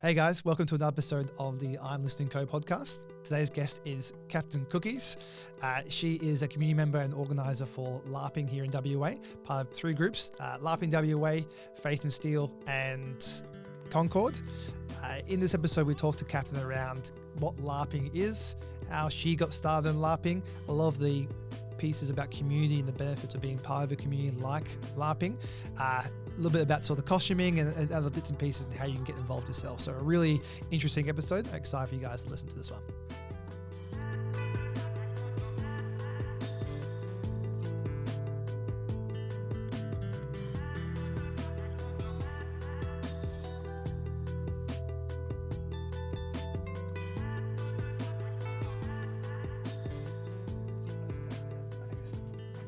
Hey guys, welcome to another episode of the I'm Listening Co podcast. Today's guest is Captain Cookies. She is a community member and organizer for LARPing here in WA, part of three groups, LARPing WA, Faith and Steel, and Concord. In this episode, we talked to Captain around what LARPing is, how she got started in LARPing, a lot of the pieces about community and the benefits of being part of a community like LARPing, a little bit about sort of the costuming and other bits and pieces and how you can get involved yourself. So a really interesting episode. I'm excited for you guys to listen to this one.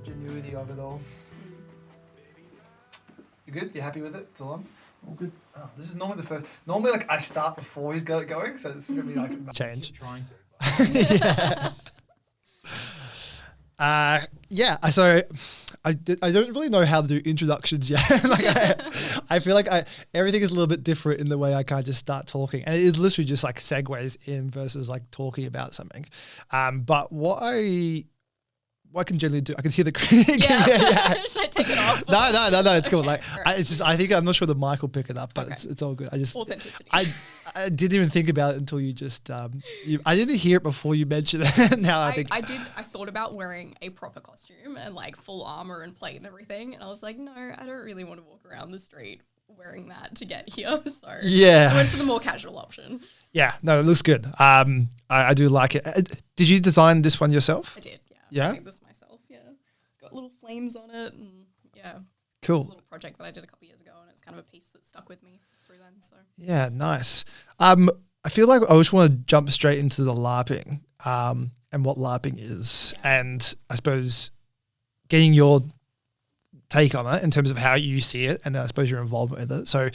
Genuity of it all. You good? You happy with it? It's all on? All good. Oh, this is normally the first. Normally, like I start before he's got it going, so this is gonna be like change. Trying to. Yeah. So I don't really know how to do introductions yet. I feel like everything is a little bit different in the way I kind of just start talking, and it is literally just like segues in versus like talking about something. But what I can generally do, I can hear the critic. Yeah. Should I take it off? No, it's cool. Okay, Like, right. it's just, I think, I'm not sure the mic will pick it up, but Okay. it's all good. Authenticity. I didn't even think about it until you just, I didn't hear it before you mentioned it. Now I think. I thought about wearing a proper costume and like full armor and plate and everything. And I was like, no, I don't really want to walk around the street wearing that to get here. So Yeah. I went for the more casual option. Yeah, no, it looks good. I do like it. Did you design this one yourself? I did, yeah. Yeah? I made this myself, yeah. It's got little flames on it and yeah. Cool. It's a little project that I did a couple years ago and it's kind of a piece that stuck with me through then. So Yeah, nice. I feel like I just want to jump straight into the LARPing and what LARPing is, and I suppose getting your take on it in terms of how you see it, and then I suppose your involvement with it. So,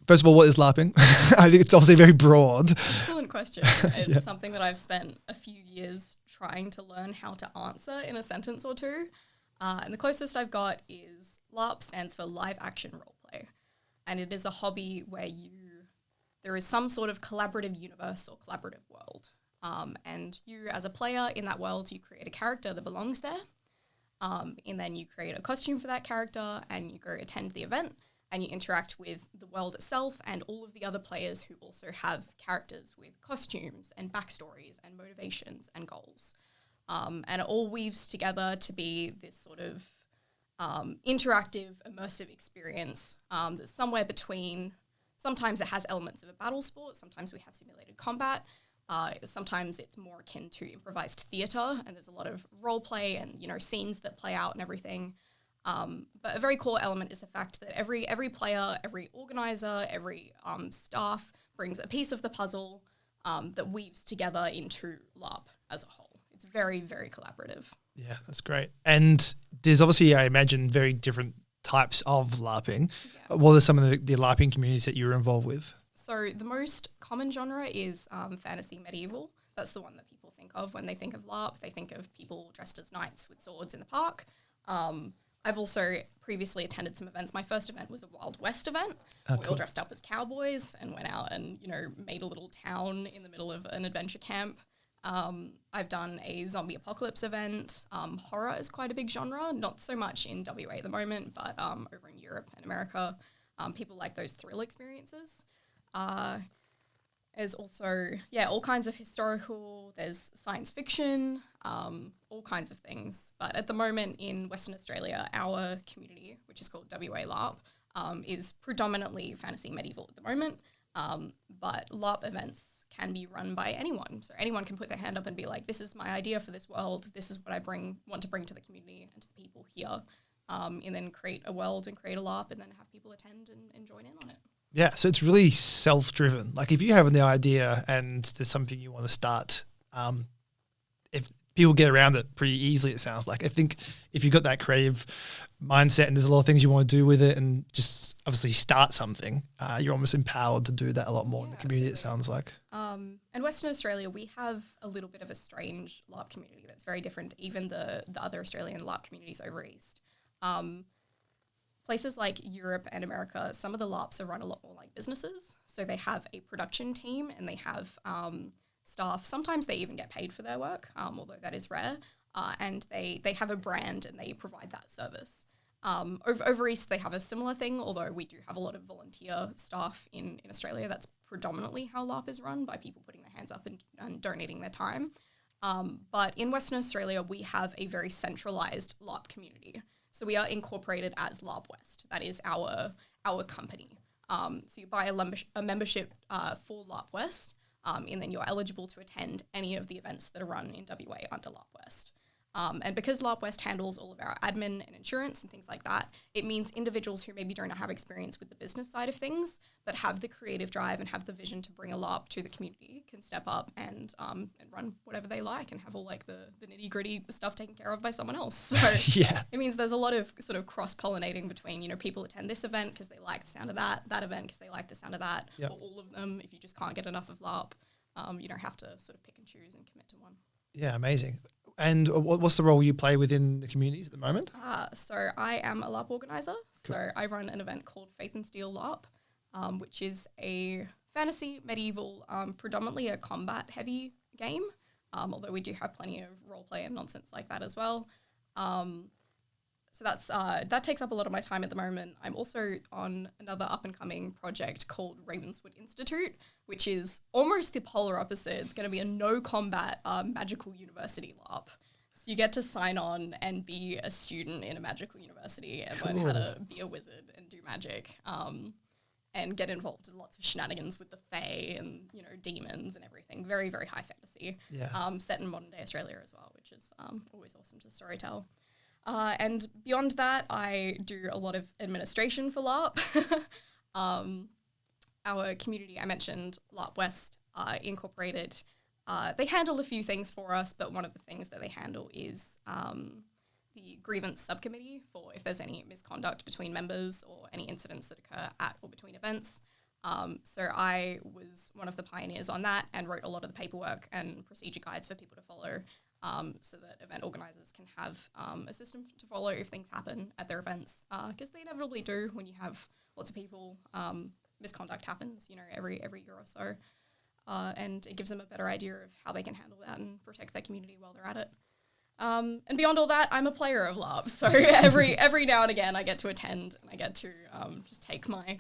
first of all, what is LARPing? I think it's obviously very broad. excellent question. It's something that I've spent a few years trying to learn how to answer in a sentence or two. And the closest I've got is LARP stands for live action roleplay. And it is a hobby where there is some sort of collaborative universe or collaborative world. And you as a player in that world, you create a character that belongs there. And then you create a costume for that character and you go attend the event and you interact with the world itself and all of the other players who also have characters with costumes and backstories and motivations and goals. And it all weaves together to be this sort of interactive, immersive experience that's somewhere between, sometimes it has elements of a battle sport, sometimes we have simulated combat, sometimes it's more akin to improvised theatre and there's a lot of role play and, scenes that play out and everything. But a very core element is the fact that every player, every organizer, every staff brings a piece of the puzzle that weaves together into LARP as a whole. It's very, very collaborative. Yeah, that's great. And there's obviously, I imagine, very different types of LARPing. Yeah. What are some of the LARPing communities that you're involved with? So the most common genre is fantasy medieval. That's the one that people think of when they think of LARP. They think of people dressed as knights with swords in the park. I've also previously attended some events. My first event was a Wild West event. Oh, We all cool. dressed up as cowboys and went out and, made a little town in the middle of an adventure camp. I've done a zombie apocalypse event. Horror is quite a big genre, not so much in WA at the moment, but over in Europe and America, people like those thrill experiences. There's also, all kinds of historical, there's science fiction, all kinds of things. But at the moment in Western Australia, our community, which is called WA LARP, is predominantly fantasy medieval at the moment. But LARP events can be run by anyone. So anyone can put their hand up and be like, this is my idea for this world. This is what I want to bring to the community and to the people here. And then create a world and create a LARP and then have people attend and join in on it. Yeah, so it's really self-driven. Like if you have the idea and there's something you want to start, if people get around it pretty easily, it sounds like. I think if you've got that creative mindset and there's a lot of things you want to do with it and just obviously start something, you're almost empowered to do that a lot more in the community, absolutely. It sounds like. In Western Australia, we have a little bit of a strange LARP community that's very different to even the other Australian LARP communities over east. places like Europe and America, some of the LARPs are run a lot more like businesses. So they have a production team and they have staff. Sometimes they even get paid for their work, although that is rare. And they have a brand and they provide that service. Over East, they have a similar thing, although we do have a lot of volunteer staff in Australia. That's predominantly how LARP is run, by people putting their hands up and donating their time. But in Western Australia, we have a very centralised LARP community. So we are incorporated as LARPWest. That is our company. So you buy a membership for LARPWest, and then you're eligible to attend any of the events that are run in WA under LARPWest. And because LARPWest handles all of our admin and insurance and things like that, it means individuals who maybe don't have experience with the business side of things, but have the creative drive and have the vision to bring a LARP to the community can step up and run whatever they like and have all like the nitty-gritty stuff taken care of by someone else. So Yeah. it means there's a lot of sort of cross-pollinating between, people attend this event because they like the sound of that event because they like the sound of that, Yep. or all of them if you just can't get enough of LARP. You don't have to sort of pick and choose and commit to one. Yeah, amazing. And what's the role you play within the communities at the moment? So I am a LARP organizer. Cool. So I run an event called Faith and Steel LARP, which is a fantasy, medieval, predominantly a combat-heavy game, although we do have plenty of roleplay and nonsense like that as well. So that takes up a lot of my time at the moment. I'm also on another up-and-coming project called Ravenswood Institute, which is almost the polar opposite. It's going to be a no-combat magical university LARP. So you get to sign on and be a student in a magical university and learn how to be a wizard and do magic, and get involved in lots of shenanigans with the Fae and, demons and everything. Very, very high fantasy. Yeah. Set in modern-day Australia as well, which is always awesome to storytell. And beyond that, I do a lot of administration for LARP. Our community, I mentioned, LARPWest Incorporated, they handle a few things for us, but one of the things that they handle is the grievance subcommittee for if there's any misconduct between members or any incidents that occur at or between events. So I was one of the pioneers on that and wrote a lot of the paperwork and procedure guides for people to follow, so that event organisers can have a system to follow if things happen at their events, because they inevitably do when you have lots of people. Misconduct happens, every year or so, and it gives them a better idea of how they can handle that and protect their community while they're at it. And beyond all that, I'm a player of LARP, so every now and again I get to attend and I get to just take my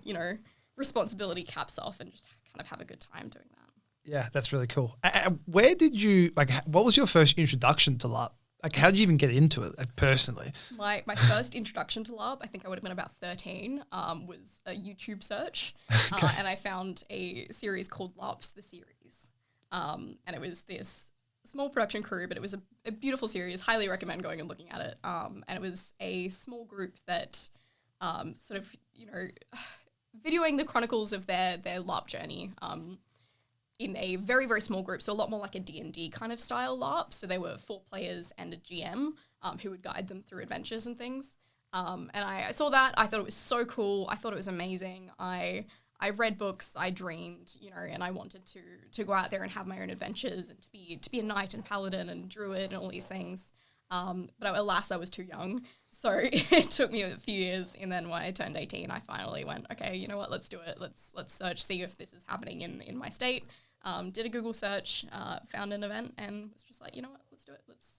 responsibility caps off and just kind of have a good time doing that. Yeah, that's really cool. Where did you, what was your first introduction to LARP? How did you even get into it, personally? My first introduction to LARP, I think I would have been about 13, was a YouTube search. Okay. And I found a series called LARPs the Series. And it was this small production crew, but it was a beautiful series. Highly recommend going and looking at it. And it was a small group that sort of, videoing the chronicles of their LARP journey, in a very, very small group, so a lot more like a D&D kind of style LARP. So there were 4 players and a GM who would guide them through adventures and things. And I saw that. I thought it was so cool. I thought it was amazing. I read books. I dreamed, and I wanted to go out there and have my own adventures and to be a knight and paladin and druid and all these things. But alas, I was too young. So it took me a few years. And then when I turned 18, I finally went, okay, you know what, let's do it. Let's search, see if this is happening in my state. Did a Google search, found an event, and was just like, you know what, let's do it. Let's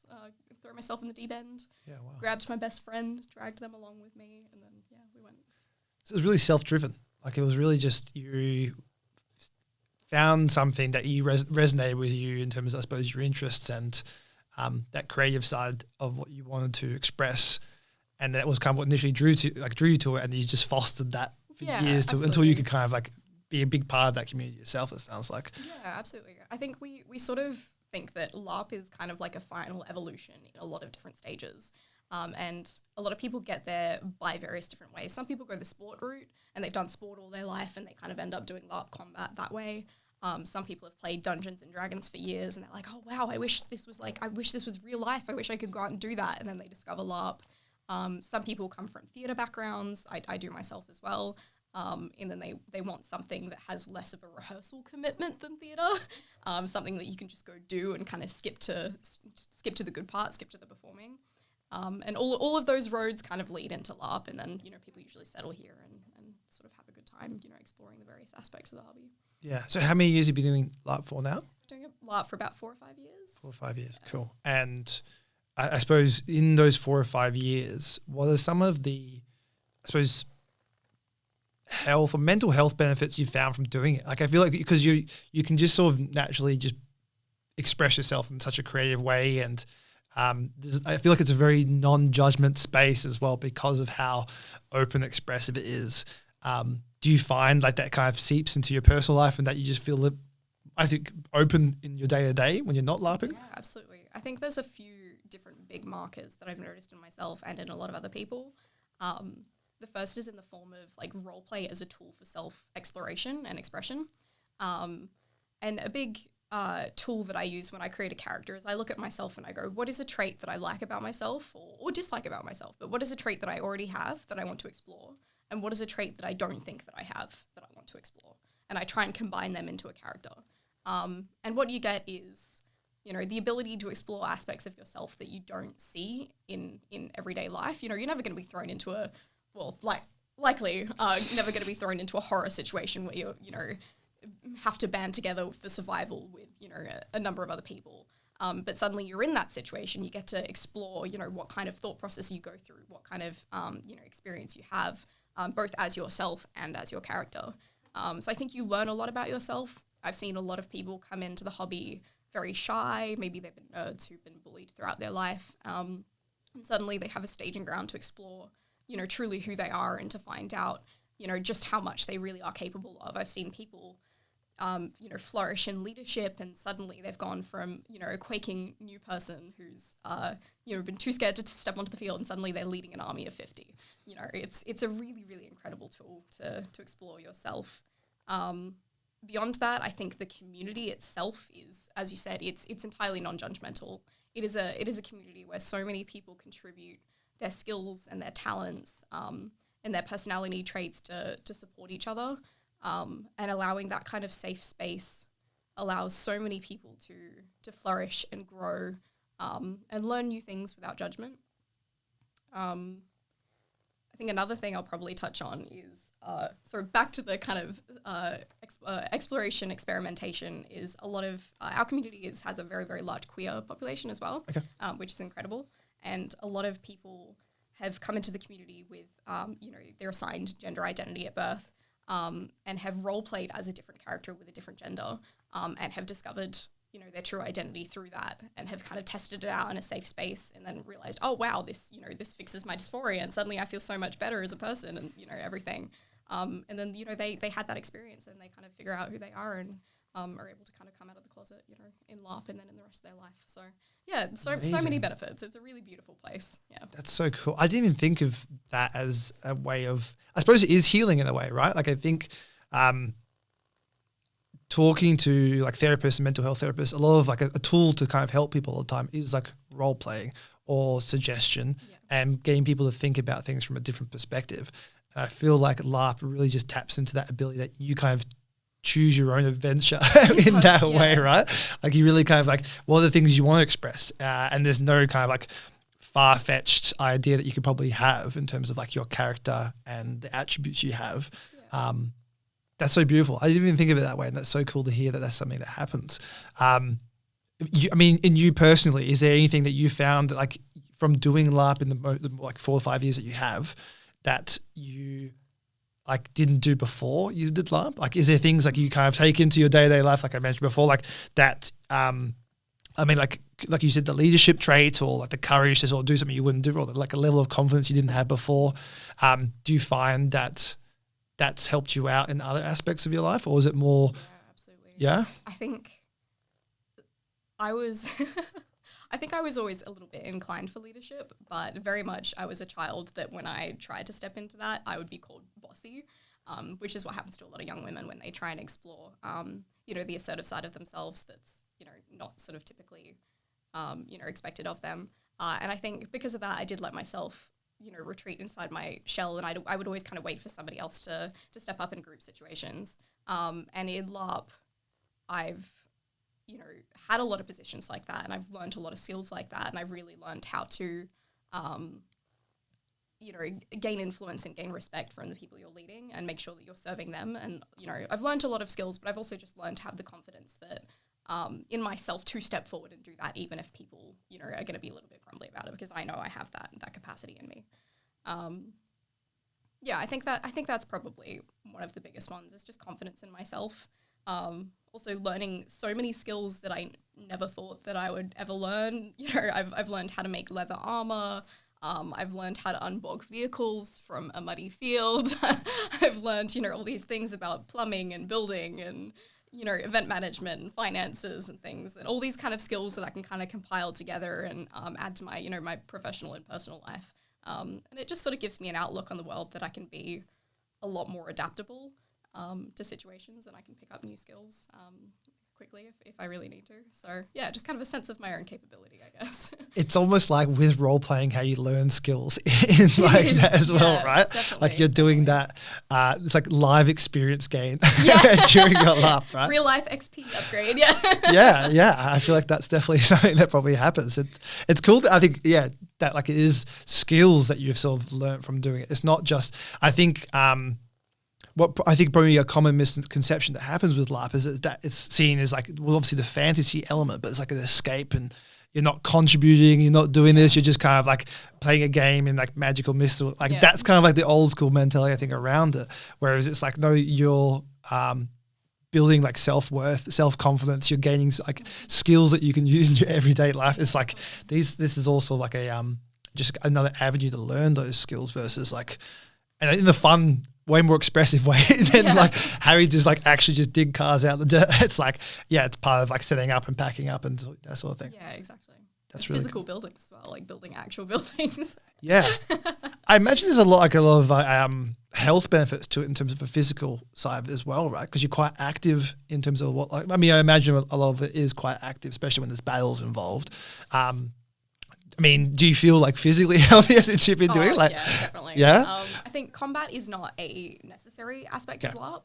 throw myself in the deep end. Yeah, wow. Grabbed my best friend, dragged them along with me, and then, we went. So it was really self-driven. It was really just you found something that you resonated with you in terms of, I suppose, your interests and that creative side of what you wanted to express. And that was kind of what initially drew you to it, and you just fostered that for years until you could kind of be a big part of that community yourself, it sounds like. Yeah, absolutely. I think we sort of think that LARP is kind of like a final evolution in a lot of different stages. And a lot of people get there by various different ways. Some people go the sport route and they've done sport all their life and they kind of end up doing LARP combat that way. Some people have played Dungeons and Dragons for years and they're like, oh wow, I wish this was real life. I wish I could go out and do that. And then they discover LARP. Some people come from theatre backgrounds. I do myself as well. And then they want something that has less of a rehearsal commitment than theatre, something that you can just go do and kind of skip to the good part, skip to the performing. And all of those roads kind of lead into LARP, and then, people usually settle here and sort of have a good time, exploring the various aspects of the hobby. Yeah. So how many years have you been doing LARP for now? Doing LARP for about 4 or 5 years. 4 or 5 years. Yeah. Cool. And I suppose in those 4 or 5 years, what are some of the, I suppose, health or mental health benefits you found from doing it? Like, I feel like because you can just sort of naturally just express yourself in such a creative way, and I feel like it's a very non-judgment space as well because of how open, expressive it is. Do you find like that kind of seeps into your personal life and that you just feel, I think, open in your day-to-day when you're not LARPing? Yeah, absolutely. I think there's a few different big markers that I've noticed in myself and in a lot of other people. The first is in the form of like role play as a tool for self-exploration and expression. And a big tool that I use when I create a character is I look at myself and I go, what is a trait that I like about myself or dislike about myself? But what is a trait that I already have that I want to explore? And what is a trait that I don't think that I have that I want to explore? And I try and combine them into a character. And what you get is, the ability to explore aspects of yourself that you don't see in everyday life. You're never going to be thrown into likely never going to be thrown into a horror situation where you have to band together for survival with, a number of other people. But suddenly you're in that situation, you get to explore, what kind of thought process you go through, what kind of, experience you have, both as yourself and as your character. So I think you learn a lot about yourself. I've seen a lot of people come into the hobby very shy. Maybe they've been nerds who've been bullied throughout their life. And suddenly they have a staging ground to explore, truly who they are and to find out, just how much they really are capable of. I've seen people, flourish in leadership, and suddenly they've gone from, a quaking new person who's, been too scared to step onto the field, and suddenly they're leading an army of 50. It's a really, really incredible tool to explore yourself. Beyond that, I think the community itself is, as you said, it's entirely non-judgmental. It is a community where so many people contribute their skills and their talents and their personality traits to support each other. And allowing that kind of safe space allows so many people to flourish and grow and learn new things without judgment. I think another thing I'll probably touch on is sort of back to the kind of exploration, experimentation is a lot of our community has a very, very large queer population as well, okay. Which is incredible. And a lot of people have come into the community with, their assigned gender identity at birth and have role-played as a different character with a different gender and have discovered, their true identity through that and have kind of tested it out in a safe space and then realized, oh, wow, this fixes my dysphoria and suddenly I feel so much better as a person and, everything. And then, they had that experience and they kind of figure out who they are and are able to kind of come out of the closet, in LARP and then in the rest of their life. So, yeah, so many benefits. It's a really beautiful place. Yeah. That's so cool. I didn't even think of that as a way of, I suppose it is healing in a way, right? Like I think talking to like therapists and mental health therapists, a lot of like a tool to kind of help people all the time is like role playing or suggestion and getting people to think about things from a different perspective. And I feel like LARP really just taps into that ability that you kind of choose your own adventure in that way, right? Like you really kind of like, what are the things you want to express? And there's no kind of like far-fetched idea that you could probably have in terms of like your character and the attributes you have. Yeah. That's so beautiful. I didn't even think of it that way. And that's so cool to hear that that's something that happens. In you personally, is there anything that you found that like from doing LARP in the like 4 or 5 years that you have that you like didn't do before you did LARP? Like, is there things like you kind of take into your day-to-day life, like I mentioned before, like that, like you said, the leadership trait or like the courage to sort of do something you wouldn't do or like a level of confidence you didn't have before. Do you find that that's helped you out in other aspects of your life, or is it more? Yeah, absolutely. Yeah. I think I was always a little bit inclined for leadership, but very much I was a child that when I tried to step into that, I would be called bossy, which is what happens to a lot of young women when they try and explore, the assertive side of themselves that's, not sort of typically, expected of them. And I think because of that, I did let myself retreat inside my shell, and I would always kind of wait for somebody else to step up in group situations. And in LARP, I've, had a lot of positions like that, and I've learned a lot of skills like that, and I've really learned how to gain influence and gain respect from the people you're leading and make sure that you're serving them. And, I've learned a lot of skills, but I've also just learned to have the confidence that in myself to step forward and do that, even if people, are going to be a little bit grumbly about it, because I know I have that capacity in me. I think that's probably one of the biggest ones, is just confidence in myself. Also learning so many skills that I never thought that I would ever learn. I've learned how to make leather armor. I've learned how to unbog vehicles from a muddy field. I've learned, all these things about plumbing and building and, event management and finances and things, and all these kind of skills that I can kind of compile together and add to my, my professional and personal life. And it just sort of gives me an outlook on the world that I can be a lot more adaptable to situations, and I can pick up new skills quickly if I really need to. So yeah, just kind of a sense of my own capability, I guess. It's almost like with role playing how you learn skills in like that as well, right? Like you're doing that. It's like live experience gain during your LARP, right? Real life XP upgrade, yeah. yeah. I feel like that's definitely something that probably happens. It's cool that I think, that like it is skills that you've sort of learned from doing it. It's not just, I think, what I think probably a common misconception that happens with LARP is that it's seen as like, well, obviously the fantasy element, but it's like an escape and you're not contributing, you're not doing this, you're just kind of like playing a game in like magical mist. Like that's kind of like the old school mentality, I think, around it. Whereas it's like, no, you're building like self-worth, self-confidence, you're gaining like skills that you can use in your everyday life. It's like this is also like a just another avenue to learn those skills versus like, and in the fun, way more expressive way than like Harry just like actually just dig cars out the dirt. It's like, it's part of like setting up and packing up and that sort of thing. Yeah, exactly. That's and really physical buildings as well, like building actual buildings. Yeah. I imagine there's a lot of health benefits to it in terms of the physical side as well, right? Because you're quite active in terms of I imagine a lot of it is quite active, especially when there's battles involved. Do you feel like physically healthy since you've been doing it? Like, yeah, definitely. Yeah. I think combat is not a necessary aspect of LARP.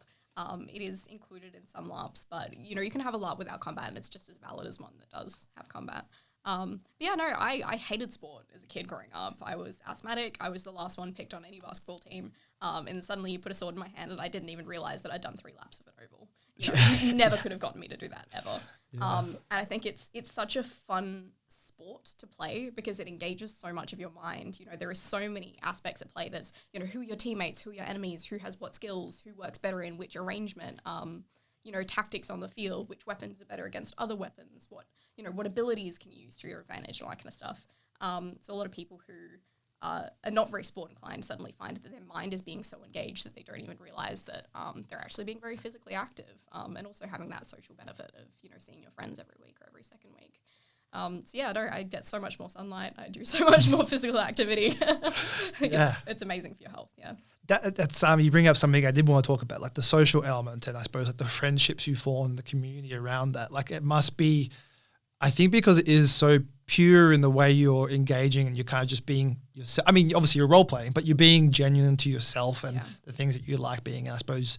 It is included in some LARPs, but you can have a LARP without combat, and it's just as valid as one that does have combat. I hated sport as a kid growing up. I was asthmatic. I was the last one picked on any basketball team. And suddenly you put a sword in my hand, and I didn't even realize that I'd done 3 laps of an oval. You never could have gotten me to do that ever. Yeah. And I think it's such a fun sport to play because it engages so much of your mind. There are so many aspects at play. There's, who are your teammates, who are your enemies, who has what skills, who works better in which arrangement, tactics on the field, which weapons are better against other weapons, what abilities can you use to your advantage, all that kind of stuff. So a lot of people who are not very sport inclined suddenly find that their mind is being so engaged that they don't even realize that they're actually being very physically active, and also having that social benefit of seeing your friends every week or every second week. I get so much more sunlight. I do so much more physical activity. It's amazing for your health. Yeah. That's you bring up something I did want to talk about, like the social element, and I suppose like the friendships you form, the community around that. Like it must be, I think, because it is so pure in the way you're engaging and you're kind of just being yourself. Obviously you're role playing, but you're being genuine to yourself and the things that you like being. And I suppose,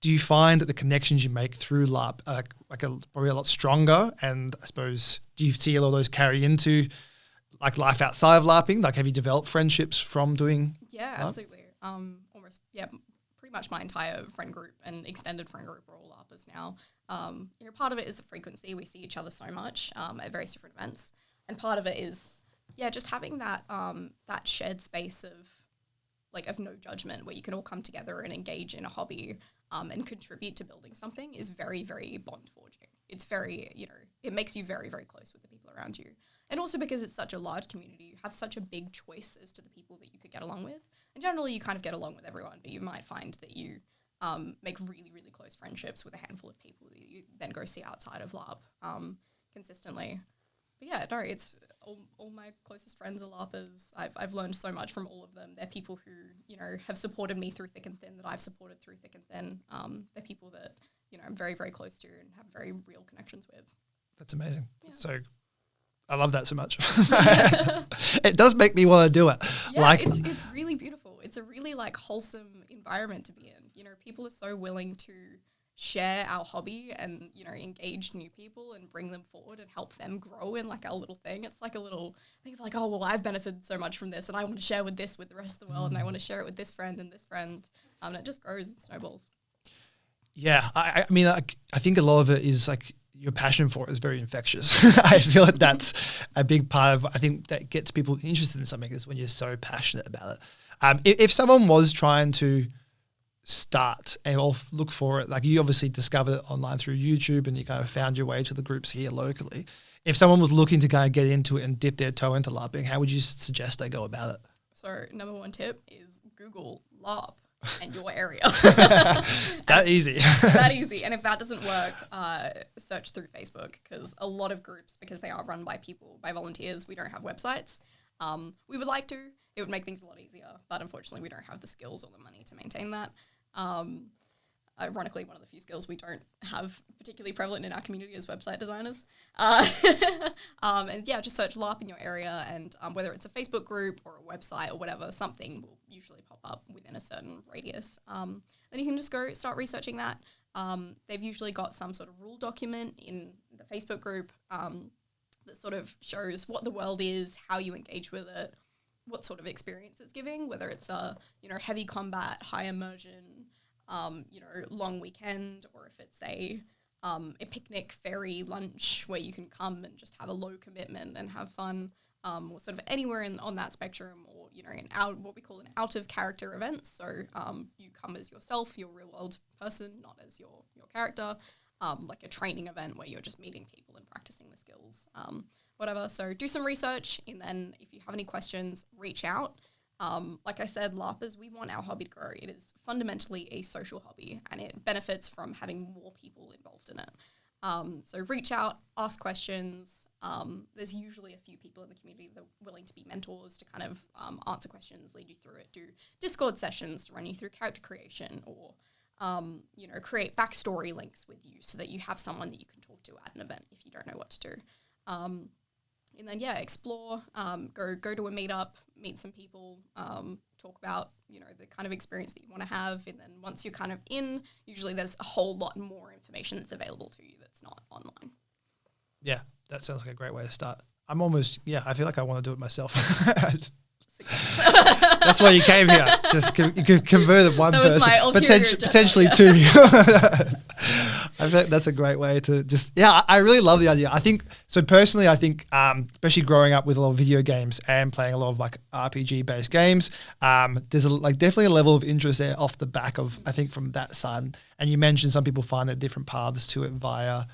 do you find that the connections you make through LARP are probably a lot stronger? And I suppose, do you see a lot of those carry into like life outside of LARPing? Like, have you developed friendships from doing Yeah, LARP? Absolutely. Pretty much my entire friend group and extended friend group are all LARPers now. Part of it is the frequency. We see each other so much at various different events. And part of it is, just having that that shared space of no judgment where you can all come together and engage in a hobby and contribute to building something is very, very bond forging. It's very, it makes you very, very close with the people around you. And also because it's such a large community, you have such a big choice as to the people that you could get along with. And generally you kind of get along with everyone, but you might find that you make really, really close friendships with a handful of people that you then go see outside of LARP consistently. But it's all my closest friends are LARPers. I've learned so much from all of them. They're people who, have supported me through thick and thin, that I've supported through thick and thin. They're people that, I'm very, very close to and have very real connections with. That's amazing. Yeah. So I love that so much. It does make me want to do it. Yeah, it's really beautiful. It's a really wholesome environment to be in. People are so willing to share our hobby and, you know, engage new people and bring them forward and help them grow in like our little thing. It's like a little thing of like, oh, well, I've benefited so much from this and I want to share with this with the rest of the world and I want to share it with this friend and this friend. And it just grows and snowballs. Yeah, I mean, like, I think a lot of it is like your passion for it is very infectious. I feel like that's a big part of, I think, that gets people interested in something is when you're so passionate about it. If someone was trying to start and look for it, like you obviously discovered it online through YouTube and you kind of found your way to the groups here locally. If someone was looking to kind of get into it and dip their toe into LARPing, how would you suggest they go about it? So number one tip is Google LARP and your area. That easy. That easy. And if that doesn't work, search through Facebook, because a lot of groups, because they are run by people, by volunteers, we don't have websites. We would like to. It would make things a lot easier, but unfortunately we don't have the skills or the money to maintain that. Ironically, one of the few skills we don't have particularly prevalent in our community is website designers. And yeah, just search LARP in your area, and whether it's a Facebook group or a website or whatever, something will usually pop up within a certain radius. Then you can just go start researching that. They've usually got some sort of rule document in the Facebook group that sort of shows what the world is, how you engage with it, what sort of experience it's giving, whether it's a, you know, heavy combat, high immersion, you know, long weekend, or if it's a picnic, ferry, lunch where you can come and just have a low commitment and have fun, or sort of anywhere on that spectrum, or, you know, what we call an out of character event. So you come as yourself, your real world person, not as your character, like a training event where you're just meeting people and practicing the skills, whatever. So do some research, and then if you have any questions, reach out. Like I said, LARPers, we want our hobby to grow. It is fundamentally a social hobby, and it benefits from having more people involved in it. So reach out, ask questions. There's usually a few people in the community that are willing to be mentors to kind of answer questions, lead you through it, do Discord sessions to run you through character creation, or you know, create backstory links with you so that you have someone that you can talk to at an event if you don't know what to do. And then, yeah, explore, go to a meetup, meet some people, talk about, you know, the kind of experience that you want to have. And then once you're kind of in, usually there's a whole lot more information that's available to you that's not online. Yeah, that sounds like a great way to start. I'm almost, I feel like I want to do it myself. That's why you came here. Just you could convert one person, potentially two. I think that's a great way to just, I really love the idea. I think, so personally, I think, especially growing up with a lot of video games and playing a lot of like RPG based games, there's definitely a level of interest there off the back of, I think, from that side. And you mentioned some people find that different paths to it via,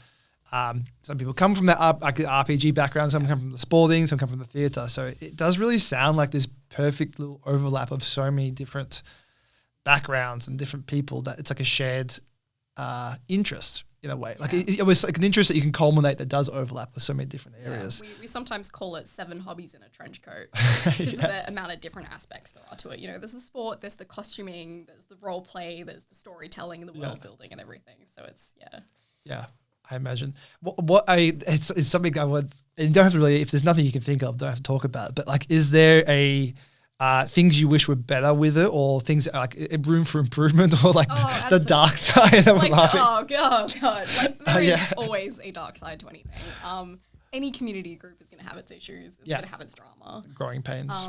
some people come from the RPG background, some come from the sporting, some come from the theatre. So it does really sound like this perfect little overlap of so many different backgrounds and different people that it's like a shared interest in a way. Like it was like an interest that you can culminate that does overlap with so many different areas. We sometimes call it 7 hobbies in a trench coat because of the amount of different aspects there are to it. You know, there's the sport, there's the costuming, there's the role play, there's the storytelling, the world building and everything. So it's, Yeah. I imagine it's something I would, and you don't have to really, if there's nothing you can think of, don't have to talk about it, but like, is there things you wish were better with it, or things like room for improvement, or like the dark side of LARPing? Oh God. Like there is always a dark side to anything. Any community group is going to have its issues. It's going to have its drama. Growing pains.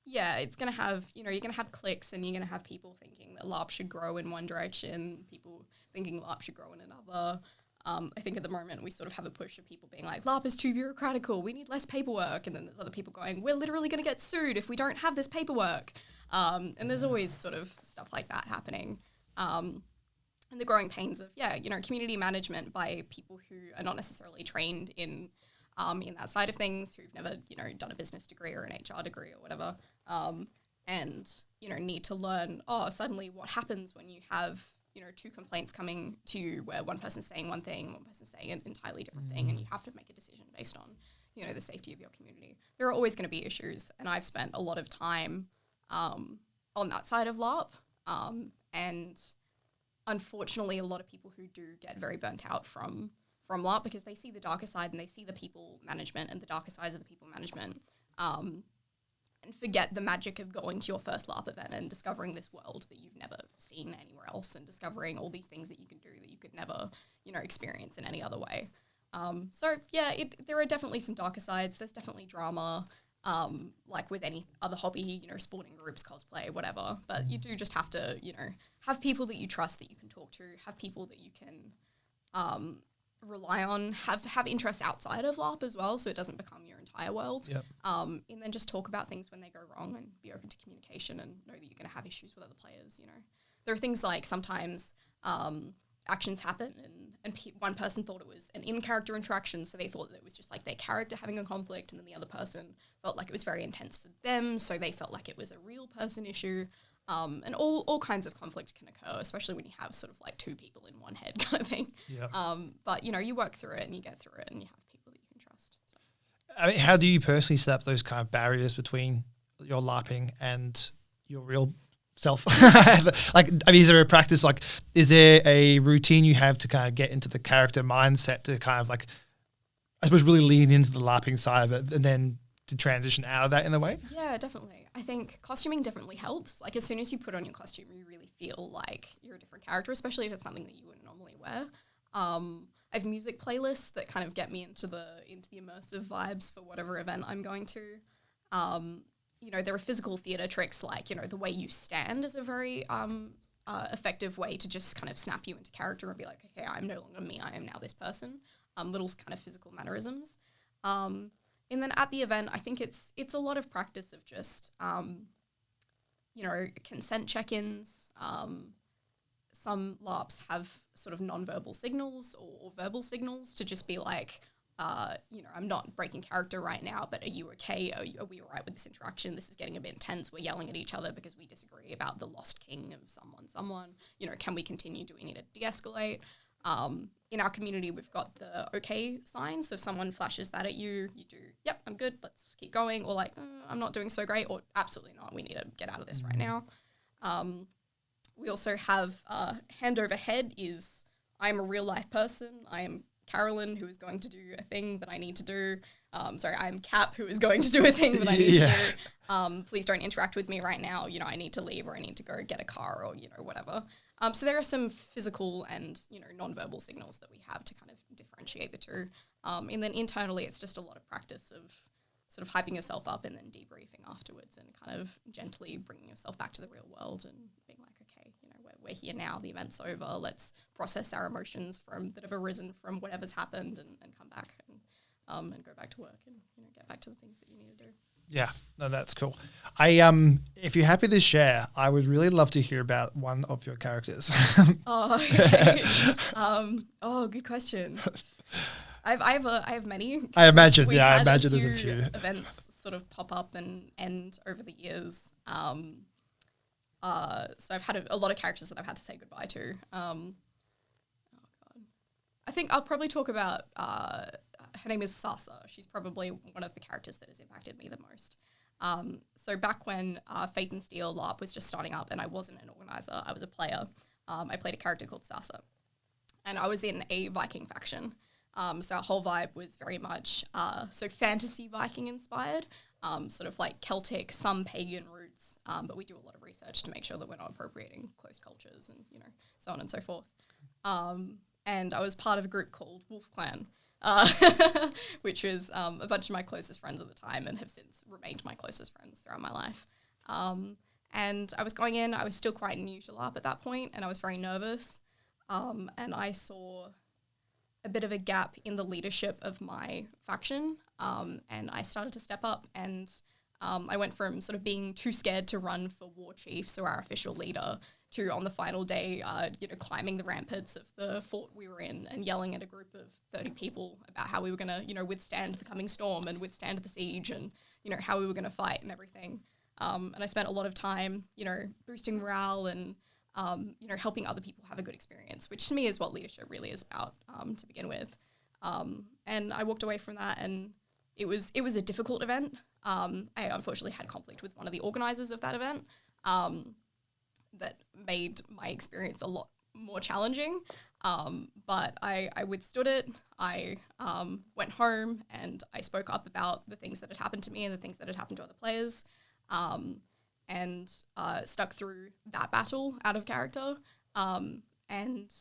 It's going to have, you know, you're going to have cliques, and you're going to have people thinking that LARP should grow in one direction, people thinking LARP should grow in another. I think at the moment we sort of have a push of people being like, LARP is too bureaucratical, we need less paperwork. And then there's other people going, we're literally going to get sued if we don't have this paperwork. And there's always sort of stuff like that happening. And the growing pains of, you know, community management by people who are not necessarily trained in that side of things, who've never, you know, done a business degree or an HR degree or whatever. And, you know, need to learn, suddenly what happens when you have, you know, 2 complaints coming to you where one person's saying one thing, one person's saying an entirely different thing, and you have to make a decision based on, you know, the safety of your community. There are always going to be issues, and I've spent a lot of time on that side of LARP, and unfortunately a lot of people who do get very burnt out from LARP because they see the darker side and they see the people management and the darker sides of the people management, and forget the magic of going to your first LARP event and discovering this world that you've never seen anywhere else, and discovering all these things that you can do that you could never, experience in any other way. So yeah, there are definitely some darker sides. There's definitely drama, like with any other hobby, sporting groups, cosplay, whatever. But you do just have to, have people that you trust that you can talk to, have people that you can rely on, have interests outside of LARP as well, so it doesn't become your entire world. Yep. And then just talk about things when they go wrong and be open to communication and know that you're going to have issues with other players. There are things like sometimes actions happen and one person thought it was an in-character interaction, so they thought that it was just like their character having a conflict, and then the other person felt like it was very intense for them, so they felt like it was a real person issue. And all kinds of conflict can occur, especially when you have sort of like two people in one head kind of thing. Yeah. But, you work through it and you get through it and you have people that you can trust. So. I mean, how do you personally set up those kind of barriers between your LARPing and your real self? Like, I mean, is there a practice, like, is there a routine you have to kind of get into the character mindset to kind of like, I suppose, really lean into the LARPing side of it and then to transition out of that in a way? Yeah, definitely. I think costuming definitely helps. Like, as soon as you put on your costume, you really feel like you're a different character, especially if it's something that you wouldn't normally wear. I have music playlists that kind of get me into the immersive vibes for whatever event I'm going to. There are physical theatre tricks like, the way you stand is a very effective way to just kind of snap you into character and be like, okay, I'm no longer me, I am now this person. Little kind of physical mannerisms. And then at the event, I think it's a lot of practice of just, consent check-ins. Some LARPs have sort of non-verbal signals or verbal signals to just be like, I'm not breaking character right now, but are you okay? Are we all right with this interaction? This is getting a bit intense. We're yelling at each other because we disagree about the lost king of someone. Can we continue? Do we need to de-escalate? In our community, we've got the okay sign. So if someone flashes that at you, you do, yep, I'm good, let's keep going. Or like, I'm not doing so great, or absolutely not, we need to get out of this right now. We also have hand over head is, I'm a real life person. I am Carolyn, who is going to do a thing that I need to do. I'm Cap, who is going to do a thing that I need to do. Please don't interact with me right now. I need to leave, or I need to go get a car, or, whatever. So there are some physical and, non-verbal signals that we have to kind of differentiate the two. And then internally, it's just a lot of practice of sort of hyping yourself up and then debriefing afterwards and kind of gently bringing yourself back to the real world and being like, okay, we're here now, the event's over, let's process our emotions that have arisen from whatever's happened and come back and go back to work and, get back to the things that you need to do. Yeah, no, that's cool. If you're happy to share, I would really love to hear about one of your characters. Oh, okay. Good question. I have many. I imagine there's a few events sort of pop up and end over the years. So I've had a lot of characters that I've had to say goodbye to. I think I'll probably talk about, her name is Sasa. She's probably one of the characters that has impacted me the most. So back when Faith and Steel LARP was just starting up and I wasn't an organizer, I was a player, I played a character called Sasa. And I was in a Viking faction. So our whole vibe was very much fantasy Viking inspired, sort of like Celtic, some pagan roots, but we do a lot of research to make sure that we're not appropriating close cultures and, so on and so forth. And I was part of a group called Wolf Clan, which was a bunch of my closest friends at the time and have since remained my closest friends throughout my life. And I was going in, I was still quite new to LARP at that point, and I was very nervous. And I saw a bit of a gap in the leadership of my faction, and I started to step up, and I went from sort of being too scared to run for war chief, so our official leader, to on the final day, climbing the ramparts of the fort we were in and yelling at a group of 30 people about how we were going to, withstand the coming storm and withstand the siege and, how we were going to fight and everything. And I spent a lot of time, boosting morale and, helping other people have a good experience, which to me is what leadership really is about, to begin with. And I walked away from that, and it was a difficult event. I unfortunately had conflict with one of the organizers of that event, that made my experience a lot more challenging. But I withstood it. I went home and I spoke up about the things that had happened to me and the things that had happened to other players, and stuck through that battle out of character. And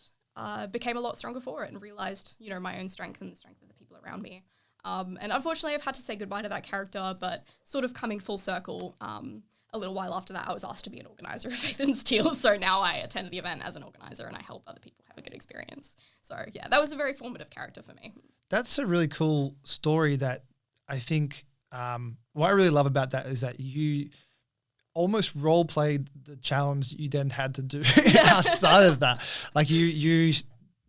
became a lot stronger for it and realized, you know, my own strength and the strength of the people around me. And unfortunately, I've had to say goodbye to that character, but sort of coming full circle, a little while after that, I was asked to be an organizer of Faith and Steel. So now I attend the event as an organizer and I help other people have a good experience. So yeah, that was a very formative character for me. That's a really cool story that I think what I really love about that is that you almost role played the challenge you then had to do outside of that. Like you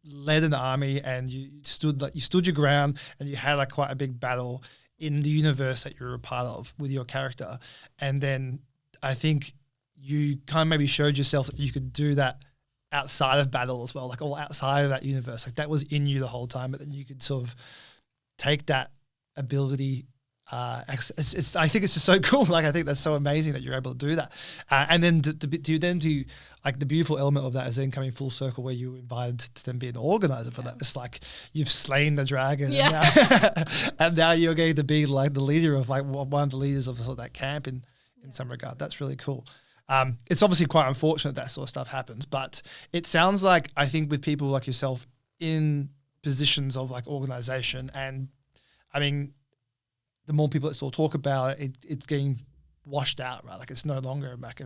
led an army and you stood your ground and you had like quite a big battle in the universe that you're a part of with your character. And then I think you kind of maybe showed yourself that you could do that outside of battle as well, like all outside of that universe. Like that was in you the whole time, but then you could sort of take that ability. I think it's just so cool. Like I think that's so amazing that you're able to do that. And then do like the beautiful element of that is then coming full circle where you were invited to then be an organizer for that. It's like you've slain the dragon, and now you're going to be like the leader of like one of the leaders of sort of that camp in some regard. That's really cool. It's obviously quite unfortunate that sort of stuff happens, but it sounds like I think with people like yourself in positions of like organization, and I mean, the more people that sort of talk about it, it's getting washed out, right? Like it's no longer like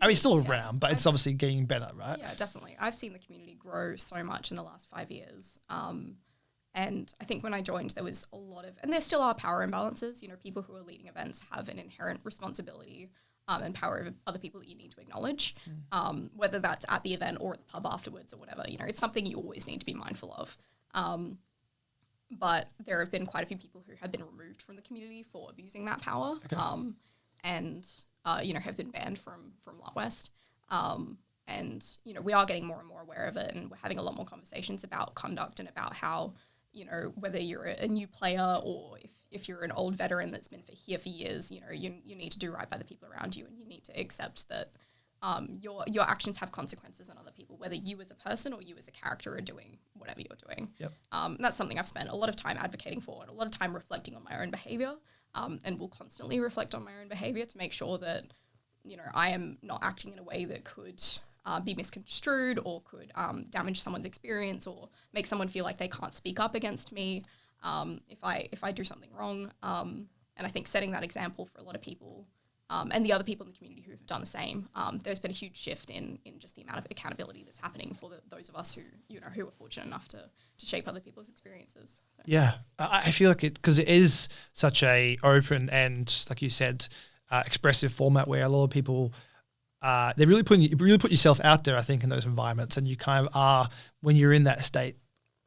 it's still around, but it's obviously getting better, right? Yeah, definitely. I've seen the community grow so much in the last 5 years. And I think when I joined, there was a lot of, and there still are power imbalances. You know, people who are leading events have an inherent responsibility and power of other people that you need to acknowledge, whether that's at the event or at the pub afterwards or whatever. You know, it's something you always need to be mindful of. But there have been quite a few people who have been removed from the community for abusing that power, and you know, have been banned from LARPWest. And you know, we are getting more and more aware of it, and we're having a lot more conversations about conduct and about how, you know, whether you're a new player or if you're an old veteran that's been here for years, you know, you need to do right by the people around you, and you need to accept that your actions have consequences on other people, whether you as a person or you as a character are doing whatever you're doing. Yep. That's something I've spent a lot of time advocating for and a lot of time reflecting on my own behavior, and will constantly reflect on my own behavior to make sure that, you know, I am not acting in a way that could be misconstrued or could damage someone's experience or make someone feel like they can't speak up against me if I do something wrong. And I think setting that example for a lot of people, and the other people in the community who have done the same, there's been a huge shift in just the amount of accountability that's happening for those of us who, you know, who are fortunate enough to shape other people's experiences. So. Yeah, I feel like because it is such a open and, like you said, expressive format where a lot of people they really put yourself out there, I think, in those environments, and you kind of are, when you're in that state,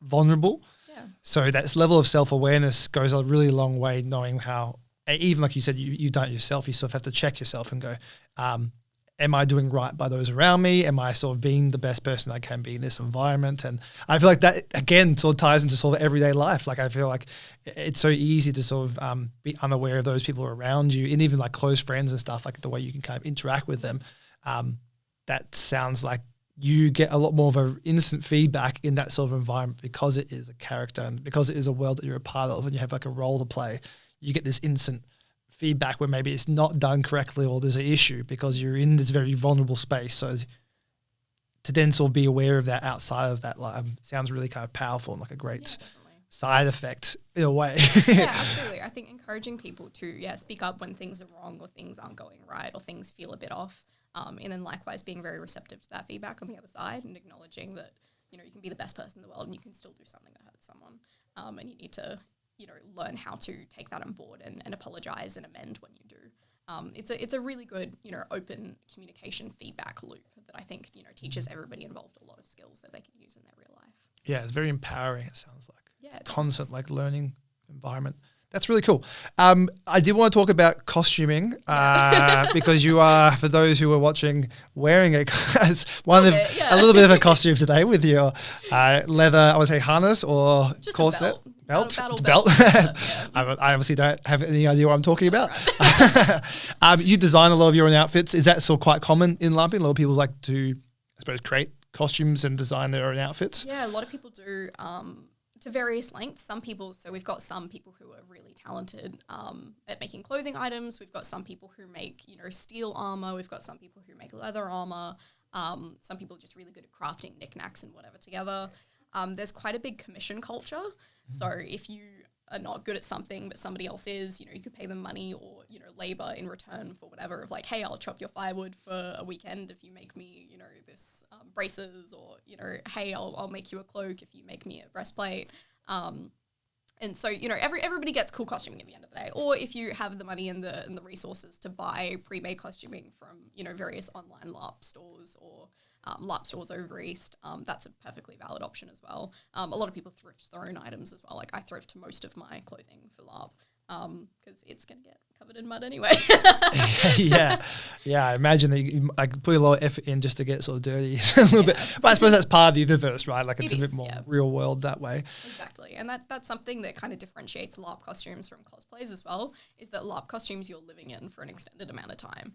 vulnerable. Yeah. So that level of self-awareness goes a really long way, knowing how, even like you said, you've done it yourself, you sort of have to check yourself and go, am I doing right by those around me? Am I sort of being the best person I can be in this environment? And I feel like that, again, sort of ties into sort of everyday life. Like I feel like it's so easy to sort of be unaware of those people around you, and even like close friends and stuff, like the way you can kind of interact with them. That sounds like you get a lot more of an instant feedback in that sort of environment because it is a character and because it is a world that you're a part of and you have like a role to play. You get this instant feedback where maybe it's not done correctly or there's an issue because you're in this very vulnerable space. So to then sort of be aware of that outside of that sounds really kind of powerful and like a great side effect in a way. Yeah, absolutely. I think encouraging people to speak up when things are wrong or things aren't going right or things feel a bit off. And then likewise being very receptive to that feedback on the other side and acknowledging that, you know, you can be the best person in the world and you can still do something that hurts someone. And you need to, you know, learn how to take that on board and apologize and amend when you do. It's a really good, you know, open communication feedback loop that I think, you know, teaches everybody involved a lot of skills that they can use in their real life. Yeah, it's very empowering, it sounds like. Yeah. It's constant like learning environment. That's really cool. I did want to talk about costuming because you are, for those who are watching, wearing a little bit of a costume today with your leather, I would say harness or just corset. Belt. Yeah. I obviously don't have any idea what I'm talking about. Right. You design a lot of your own outfits. Is that still quite common in LARPing? A lot of people like to, I suppose, create costumes and design their own outfits. Yeah, a lot of people do. To various lengths. So we've got some people who are really talented at making clothing items. We've got some people who make, you know, steel armor. We've got some people who make leather armor. Some people are just really good at crafting knickknacks and whatever together. There's quite a big commission culture. So if you are not good at something but somebody else is, you could pay them money or, labor in return for whatever of like, hey, I'll chop your firewood for a weekend if you make me, this braces, or, hey, I'll make you a cloak if you make me a breastplate. And so, everybody gets cool costuming at the end of the day. Or if you have the money and the resources to buy pre-made costuming from, various online LARP stores or LARP stores over East, that's a perfectly valid option as well. A lot of people thrift their own items as well. Like I thrift most of my clothing for LARP because it's going to get covered in mud anyway. Yeah, I imagine that you put a lot of effort in just to get sort of dirty a little bit. But I suppose that's part of the universe, right? Like it's a bit more real world that way. Exactly, and that's something that kind of differentiates LARP costumes from cosplays as well, is that LARP costumes you're living in for an extended amount of time.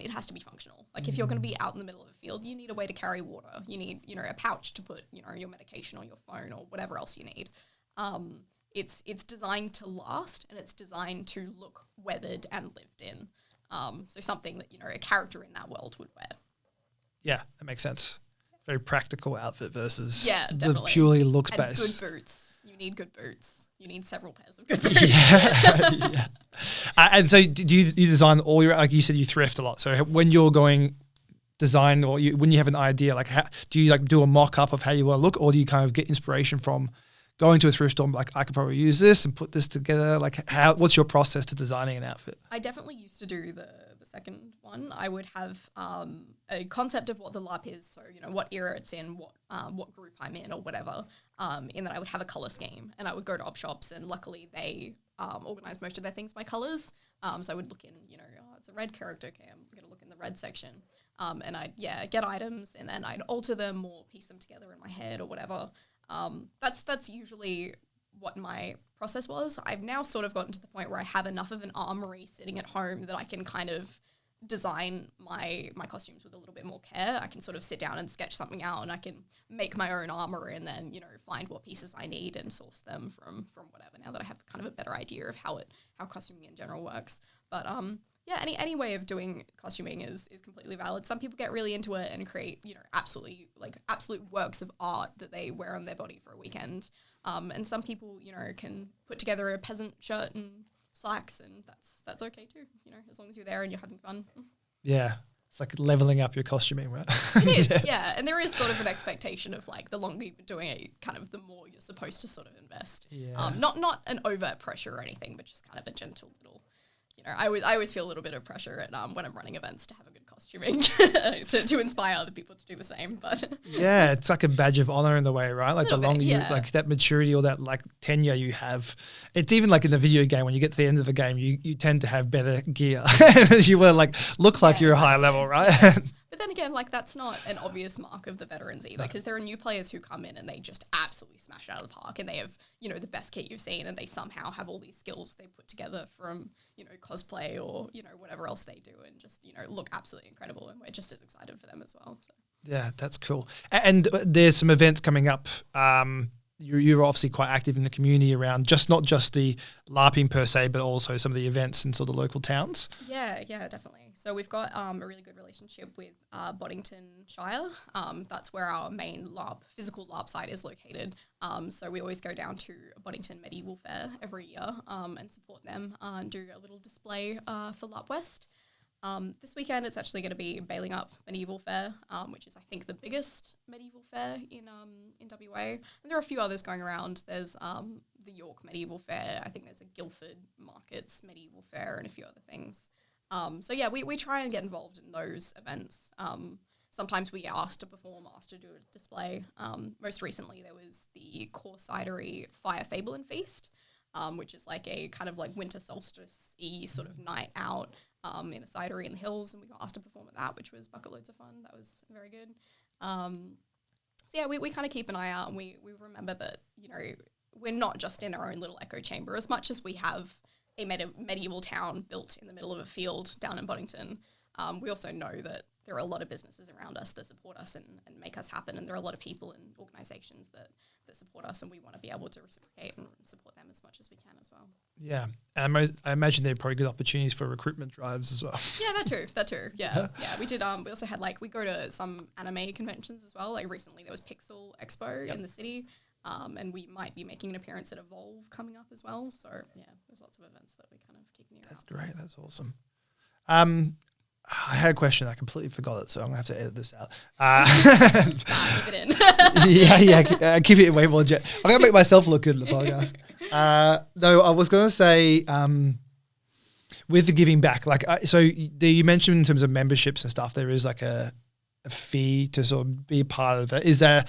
It has to be functional. Like if you're going to be out in the middle of a field, you need a way to carry water. You need, a pouch to put, your medication or your phone or whatever else you need. It's designed to last, and it's designed to look weathered and lived in. So something that, a character in that world would wear. Yeah, that makes sense. Very practical outfit versus the purely looks-based. Good boots. You need good boots. You need several pairs of good boots. Yeah. And so do you design all your, like you said, you thrift a lot. So when you're going design or when you have an idea, like how, do you like do a mock-up of how you want to look, or do you kind of get inspiration from going to a thrift store, like I could probably use this and put this together? Like what's your process to designing an outfit? I definitely used to do the second one. I would have a concept of what the LARP is, so what era it's in, what group I'm in or whatever, and then I would have a color scheme, and I would go to op shops, and luckily they organize most of their things by colors. So I would look in, it's a red character, okay, I'm going to look in the red section, and I'd get items, and then I'd alter them or piece them together in my head or whatever. That's usually what my process was. I've now sort of gotten to the point where I have enough of an armory sitting at home that I can kind of design my costumes with a little bit more care. I can sort of sit down and sketch something out, and I can make my own armor, and then find what pieces I need and source them from whatever, now that I have kind of a better idea of how costuming in general works. But any way of doing costuming is completely valid. Some people get really into it and create absolute works of art that they wear on their body for a weekend. And some people can put together a peasant shirt and slacks, and that's okay too, as long as you're there and you're having fun. Yeah, it's like leveling up your costuming, right? It is, yeah. And there is sort of an expectation of like the longer you've been doing it, kind of the more you're supposed to sort of invest. Yeah. Not an overt pressure or anything, but just kind of a gentle little, I always feel a little bit of pressure at when I'm running events to have a good costuming to inspire other people to do the same. But yeah, it's like a badge of honor in the way, right? Like the longer you, yeah. that maturity or that like tenure you have, it's even like in the video game, when you get to the end of the game, you tend to have better gear. You will like look like you're a high level, right? But then again, like that's not an obvious mark of the veterans either, because there are new players who come in and they just absolutely smash out of the park, and they have, the best kit you've seen, and they somehow have all these skills they put together from, cosplay or, whatever else they do, and just, look absolutely incredible, and we're just as excited for them as well. So. Yeah, that's cool. And there's some events coming up. You're obviously quite active in the community around not just the LARPing per se, but also some of the events in sort of local towns. Yeah, definitely. So we've got a really good relationship with Boddington Shire. That's where our main physical LARP site is located. So we always go down to Boddington Medieval Fair every year and support them and do a little display for LARPWest. This weekend it's actually going to be Bailing Up Medieval Fair, which is I think the biggest medieval fair in WA. And there are a few others going around. There's the York Medieval Fair. I think there's a Guildford Markets Medieval Fair and a few other things. So yeah, we try and get involved in those events. Sometimes we get asked to perform, asked to do a display. Most recently there was the Corsidery Fire Fable and Feast, which is like a kind of like winter solstice-y sort of night out in a cidery in the hills, and we got asked to perform at that, which was bucket loads of fun. That was very good. So yeah, we kind of keep an eye out, and we remember that, we're not just in our own little echo chamber. As much as we have a medieval town built in the middle of a field down in Boddington, we also know that there are a lot of businesses around us that support us and make us happen, and there are a lot of people and organisations that support us, and we want to be able to reciprocate and support them as much as we can as well. Yeah, and I imagine there are probably good opportunities for recruitment drives as well. Yeah, that too. Yeah, yeah. We did. We also had we go to some anime conventions as well. Like recently, there was Pixel Expo in the city, and we might be making an appearance at Evolve coming up as well. So yeah, there's lots of events that we kind of keep near. That's great. That's awesome. I had a question. I completely forgot it, so I'm gonna have to edit this out. Keep it in. Keep it way more. I'm gonna make myself look good in the podcast. No, I was gonna say with the giving back, so you mentioned in terms of memberships and stuff, there is like a fee to sort of be a part of it. Is that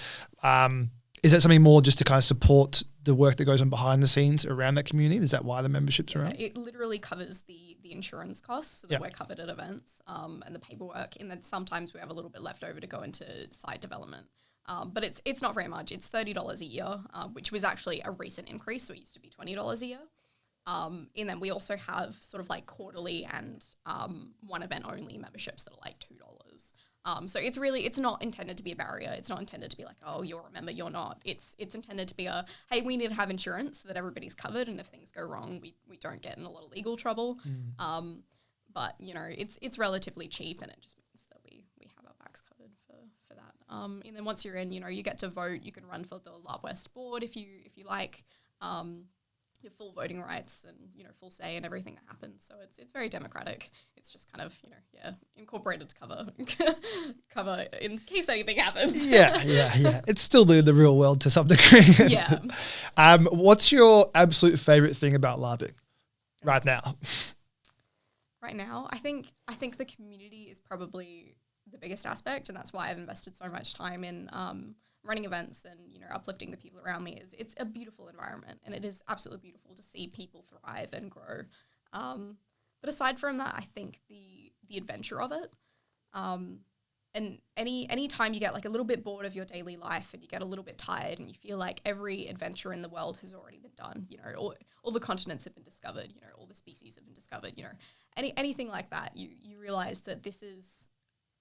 something more just to kind of support the work that goes on behind the scenes around that community? Is that why the membership's around? It literally covers the insurance costs so that we're covered at events, and the paperwork, and then sometimes we have a little bit left over to go into site development. But it's not very much. It's $30 a year, which was actually a recent increase. So it used to be $20 a year. And then we also have sort of like quarterly and one event only memberships that are like $2. So it's not intended to be a barrier. It's not intended to be like, oh, you're a member, you're not. It's intended to be hey, we need to have insurance so that everybody's covered, and if things go wrong, we don't get in a lot of legal trouble. But it's relatively cheap, and it just means that we have our backs covered for that. And then once you're in, you get to vote. You can run for the LARPWest board if you like. You have full voting rights and full say in everything that happens. So it's very democratic. It's just kind of incorporated to cover in case anything happens. Yeah. It's still the real world to some degree. Yeah. What's your absolute favorite thing about LARPing right now? Right now, I think the community is probably the biggest aspect, and that's why I've invested so much time in running events and uplifting the people around me. It's a beautiful environment, and it is absolutely beautiful to see people thrive and grow. But aside from that, I think the adventure of it, and any time you get like a little bit bored of your daily life and you get a little bit tired and you feel like every adventure in the world has already been done, all the continents have been discovered, all the species have been discovered, anything like that, you realize that this is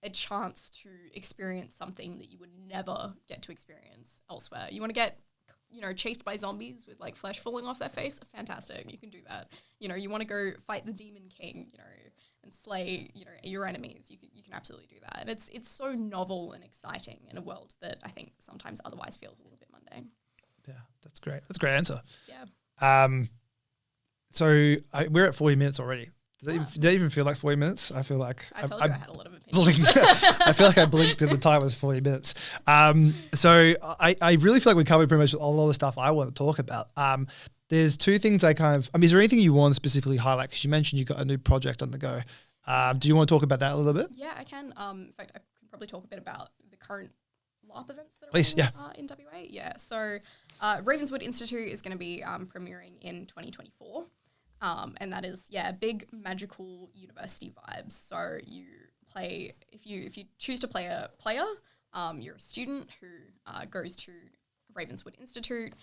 a chance to experience something that you would never get to experience elsewhere. You want to get, chased by zombies with like flesh falling off their face? Fantastic. You can do that. You want to go fight the Demon King, and slay, your enemies. You can absolutely do that. And it's so novel and exciting in a world that I think sometimes otherwise feels a little bit mundane. Yeah, that's great. That's a great answer. Yeah. So we're at 40 minutes already. Did that even feel like 40 minutes? I feel like I told you I had a lot of opinions. I feel like I blinked and the time was 40 minutes. So I really feel like we covered pretty much a lot of the stuff I want to talk about. There's two things is there anything you want to specifically highlight? Because you mentioned you got a new project on the go. Do you want to talk about that a little bit? Yeah, I can. In fact, I can probably talk a bit about the current LARP events that are in WA. Yeah, so Ravenswood Institute is going to be premiering in 2024. And that is, big magical university vibes. So you play, if you choose to play a player, you're a student who goes to Ravenswood Institute.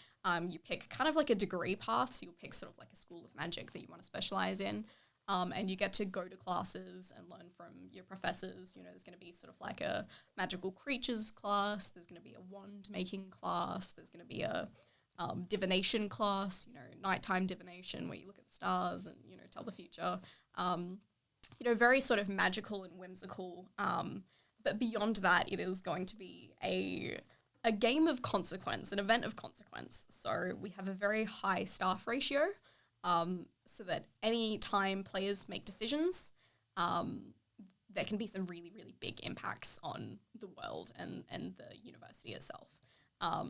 You pick kind of like a degree path. So you'll pick sort of like a school of magic that you want to specialize in. And you get to go to classes and learn from your professors. There's going to be sort of like a magical creatures class. There's going to be a wand making class. There's going to be a divination class, nighttime divination where you look at the stars and, tell the future. Very sort of magical and whimsical. But beyond that, it is going to be a game of consequence, an event of consequence. So we have a very high staff ratio, so that any time players make decisions, there can be some really, really big impacts on the world and the university itself.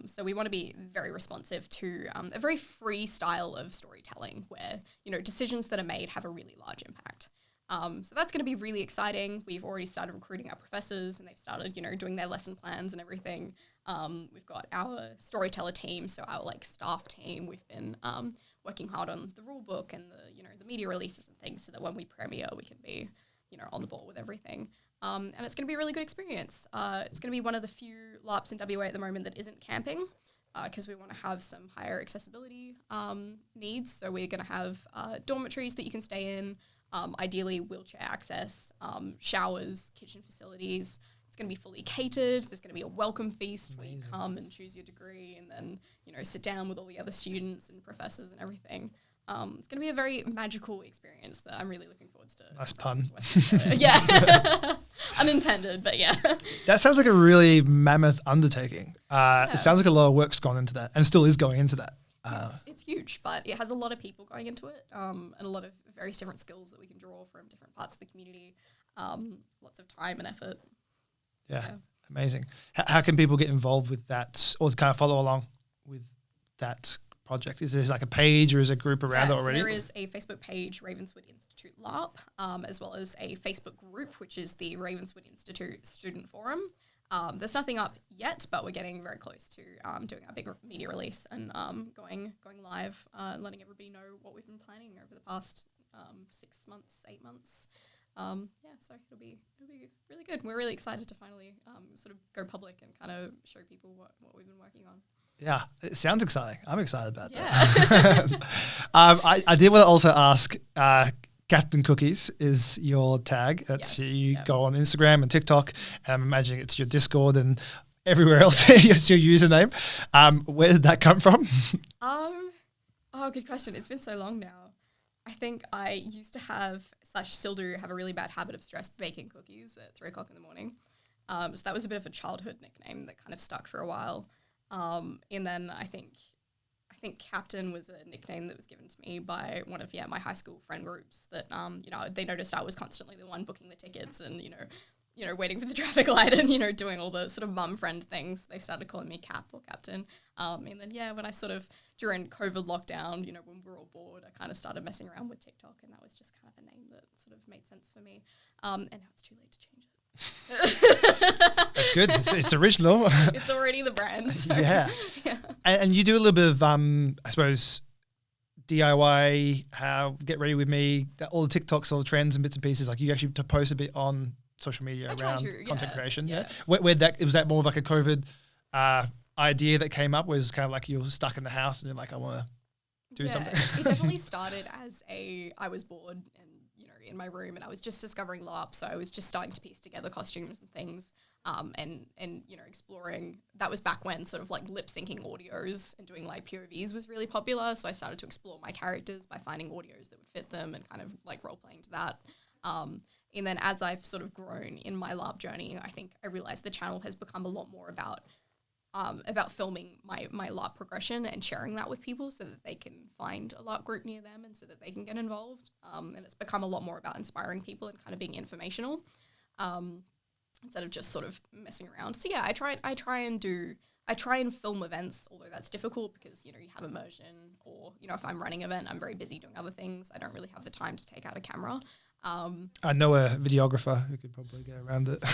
So we want to be very responsive to a very free style of storytelling where, decisions that are made have a really large impact. So that's going to be really exciting. We've already started recruiting our professors and they've started, doing their lesson plans and everything. We've got our storyteller team, so our staff team. We've been working hard on the rule book and the media releases and things so that when we premiere, we can be, on the ball with everything. And it's going to be a really good experience. It's going to be one of the few LARPs in WA at the moment that isn't camping, because we want to have some higher accessibility needs. So we're going to have dormitories that you can stay in. ideally wheelchair access, showers, kitchen facilities. It's going to be fully catered. There's going to be a welcome feast where you come and choose your degree and then, sit down with all the other students and professors and everything. It's going to be a very magical experience that I'm really looking forward to. Nice pun. Yeah. Unintended, but yeah. That sounds like a really mammoth undertaking. It sounds like a lot of work's gone into that and still is going into that. It's huge, but it has a lot of people going into it and a lot of various different skills that we can draw from different parts of the community. Lots of time and effort. Yeah. Amazing. How can people get involved with that or kind of follow along with that project? Is there like a page or is there a group around it already? So there is a Facebook page, Ravenswood Institute LARP, as well as a Facebook group, which is the Ravenswood Institute Student Forum. There's nothing up yet, but we're getting very close to doing our big media release and going live, letting everybody know what we've been planning over the past 6 months, 8 months. So it'll be really good. We're really excited to finally sort of go public and kind of show people what we've been working on. Yeah, it sounds exciting. I'm excited about that. I did want to also ask, Captain Cookies is your tag. That's you go on Instagram and TikTok, and I'm imagining it's your Discord and everywhere else. It's your username. Where did that come from? Good question. It's been so long now. I think I used to still do have a really bad habit of stress baking cookies at 3 o'clock in the morning. So that was a bit of a childhood nickname that kind of stuck for a while. And then I think Captain was a nickname that was given to me by one of my high school friend groups that they noticed I was constantly the one booking the tickets and waiting for the traffic light and doing all the sort of mum friend things. They started calling me Cap or Captain. And then when I sort of during COVID lockdown, when we were all bored, I kind of started messing around with TikTok, and that was just kind of a name that sort of made sense for me. And now it's too late to change it. That's good. It's original. It's already the brand. So. Yeah. And you do a little bit of, I suppose, DIY, get ready with me, all the TikToks, all the trends and bits and pieces. Like you actually to post a bit on social media around content creation. Yeah. Where was that more of like a COVID idea that came up? Was kind of like you were stuck in the house and you're like, I want to do something. It definitely started as I was bored and in my room, and I was just discovering LARP, so I was just starting to piece together costumes and things, and exploring. That was back when sort of like lip syncing audios and doing like POVs was really popular, so I started to explore my characters by finding audios that would fit them and kind of like role playing to that. And then as I've sort of grown in my LARP journey, I think I realized the channel has become a lot more about filming my LARP progression and sharing that with people so that they can find a LARP group near them and so that they can get involved. And it's become a lot more about inspiring people and kind of being informational instead of just sort of messing around. So yeah, I try and film events, although that's difficult because, you have immersion or, if I'm running an event, I'm very busy doing other things. I don't really have the time to take out a camera. I know a videographer who could probably get around it.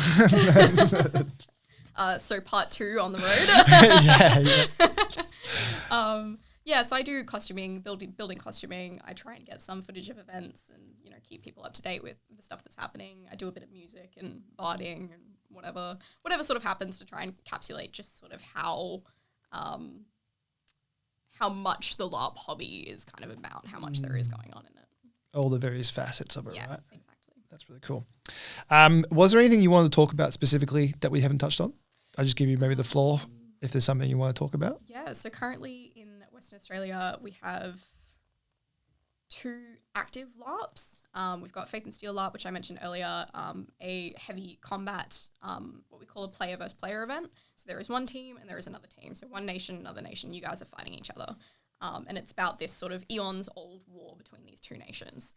So part 2 on the road. So I do costuming, building costuming. I try and get some footage of events and, keep people up to date with the stuff that's happening. I do a bit of music and barding and whatever sort of happens to try and encapsulate just sort of how much the LARP hobby is kind of about, how much there is going on in it. All the various facets of it, yeah, right? Exactly. That's really cool. Was there anything you wanted to talk about specifically that we haven't touched on? I'll just give you maybe the floor if there's something you want to talk about. Yeah, so currently in Western Australia, we have 2 active LARPs. We've got Faith and Steel LARP, which I mentioned earlier, a heavy combat, what we call a player versus player event. So there is one team and there is another team. So one nation, another nation, you guys are fighting each other. And it's about this sort of eons old war between these 2 nations.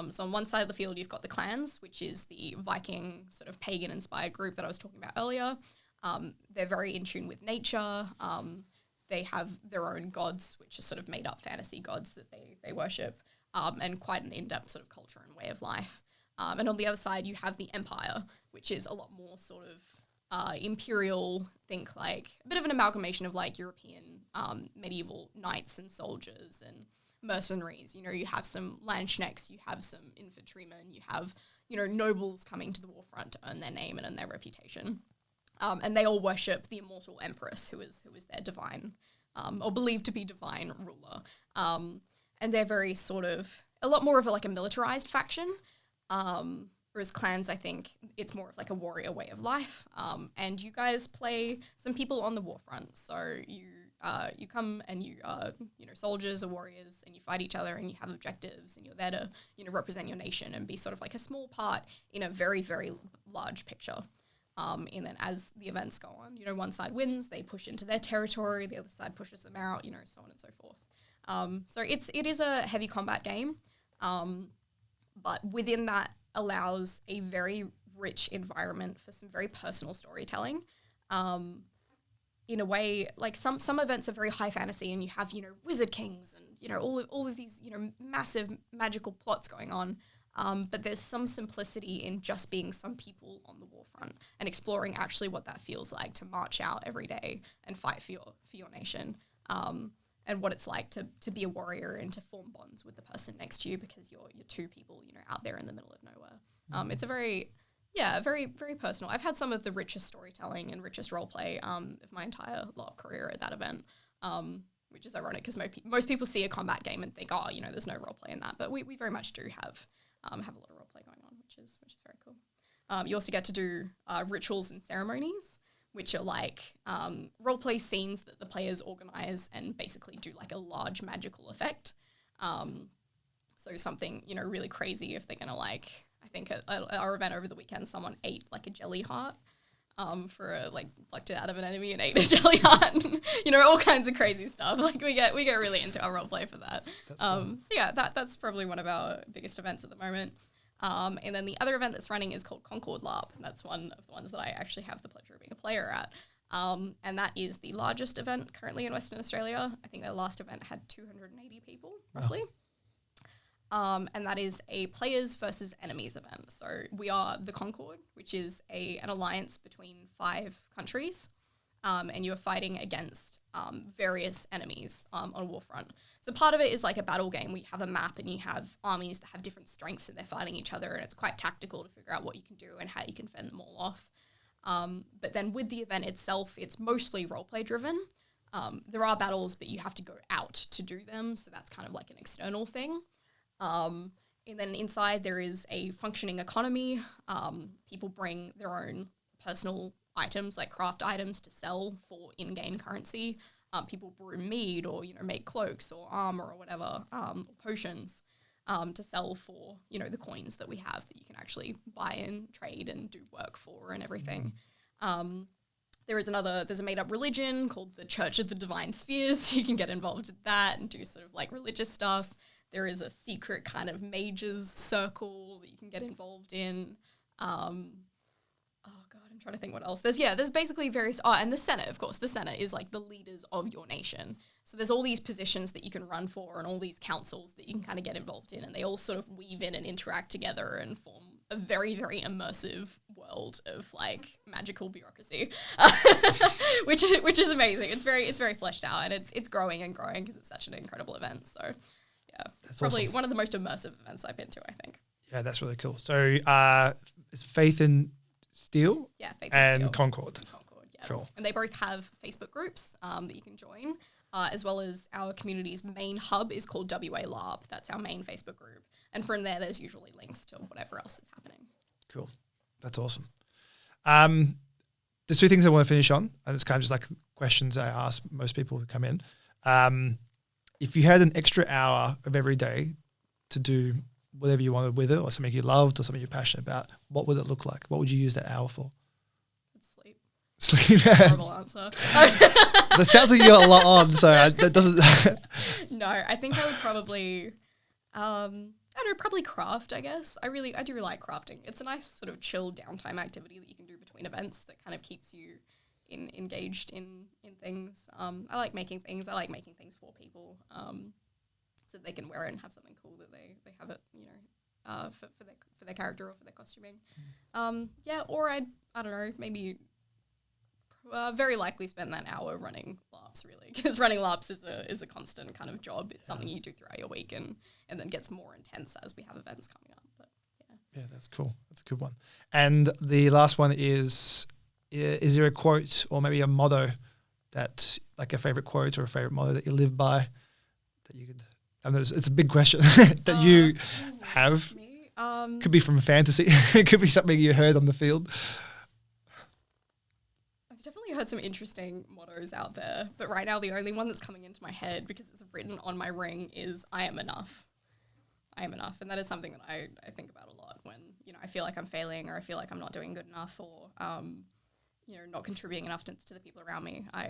So on one side of the field, you've got the clans, which is the Viking sort of pagan inspired group that I was talking about earlier. They're very in tune with nature. They have their own gods, which are sort of made up fantasy gods that they worship, and quite an in-depth sort of culture and way of life. And on the other side, you have the Empire, which is a lot more sort of imperial, think like a bit of an amalgamation of like European medieval knights and soldiers and mercenaries. You have some landsknechts, you have some infantrymen, you have, nobles coming to the warfront to earn their name and earn their reputation. And they all worship the immortal empress, who is their divine, or believed to be divine ruler. And they're very sort of a lot more of a militarized faction. Whereas clans, I think it's more of like a warrior way of life. And you guys play some people on the warfront. So you come and you are, soldiers or warriors, and you fight each other and you have objectives, and you're there to, represent your nation and be sort of like a small part in a very, very large picture. And then as the events go on, one side wins, they push into their territory, the other side pushes them out, so on and so forth. So it is a heavy combat game, but within that allows a very rich environment for some very personal storytelling. In a way, like some events are very high fantasy, and you have, wizard kings and, all of these, massive magical plots going on. But there's some simplicity in just being some people on the warfront and exploring actually what that feels like to march out every day and fight for your nation. And what it's like to be a warrior and to form bonds with the person next to you, because you're two people, out there in the middle of nowhere. It's a very, very, very personal. I've had some of the richest storytelling and richest roleplay of my entire LARP career at that event, which is ironic because most people see a combat game and think, oh, there's no roleplay in that. But we very much do have a lot of roleplay going on, which is very cool. You also get to do rituals and ceremonies, which are like roleplay scenes that the players organize and basically do like a large magical effect. So something, really crazy if they're going to I think at our event over the weekend, someone ate like a jelly heart plucked it out of an enemy and ate a jelly heart. All kinds of crazy stuff. We get really into our roleplay for that. That's cool. So yeah, that's probably one of our biggest events at the moment. And then the other event that's running is called Concord LARP. And that's one of the ones that I actually have the pleasure of being a player at. And that is the largest event currently in Western Australia. I think their last event had 280 people, roughly. Wow. And that is a players versus enemies event. So we are the Concord, which is an alliance between 5 countries. And you are fighting against various enemies on a warfront. So part of it is like a battle game where you have a map and you have armies that have different strengths and they're fighting each other, and it's quite tactical to figure out what you can do and how you can fend them all off. But then with the event itself, it's mostly roleplay driven. There are battles, but you have to go out to do them. So that's kind of like an external thing. And then inside there is a functioning economy. People bring their own personal items, like craft items, to sell for in-game currency. People brew mead or, make cloaks or armor or whatever, or potions, to sell for, the coins that we have that you can actually buy and trade and do work for and everything. There's a made-up religion called the Church of the Divine Spheres. You can get involved with that and do sort of like religious stuff. There is a secret kind of mages circle that you can get involved in. I'm trying to think what else. There's basically various, and the Senate, of course. The Senate is like the leaders of your nation. So there's all these positions that you can run for and all these councils that you can kind of get involved in, and they all sort of weave in and interact together and form a very, very immersive world of like magical bureaucracy, which is amazing. It's very fleshed out, and it's growing and growing because it's such an incredible event. So yeah, that's probably awesome. One of the most immersive events I've been to, I think. Yeah, that's really cool. So it's Faith and Steel, Faith and Steel. Concord. Yeah. Cool. And they both have Facebook groups that you can join, as well as our community's main hub is called WA LARP. That's our main Facebook group. And from there's usually links to whatever else is happening. Cool. That's awesome. There's 2 things I want to finish on, and it's kind of just like questions I ask most people who come in. If you had an extra hour of every day to do whatever you wanted with it, or something you loved, or something you're passionate about, what would it look like? What would you use that hour for? Sleep. Sleep. Horrible answer. That sounds like you got a lot on, so that doesn't. No, I think I would probably, probably craft, I guess. I do like crafting. It's a nice sort of chill downtime activity that you can do between events that kind of keeps you engaged in things. I like making things. I like making things for people. So that they can wear it and have something cool that they have it, for their character or for their costuming. Or I don't know, maybe very likely spend that hour running LARPs, really, because running LARPs is a constant kind of job. It's something you do throughout your week and then gets more intense as we have events coming up. But yeah, that's cool. That's a good one. And the last one is there a quote or maybe a motto that, like a favorite quote or a favorite motto that you live by that you could It's a big question that you have. Me? Could be from fantasy. It could be something you heard on the field. I've definitely heard some interesting mottos out there, but right now the only one that's coming into my head because it's written on my ring is "I am enough." I am enough, and that is something that I think about a lot when I feel like I'm failing or I feel like I'm not doing good enough or not contributing enough to the people around me. I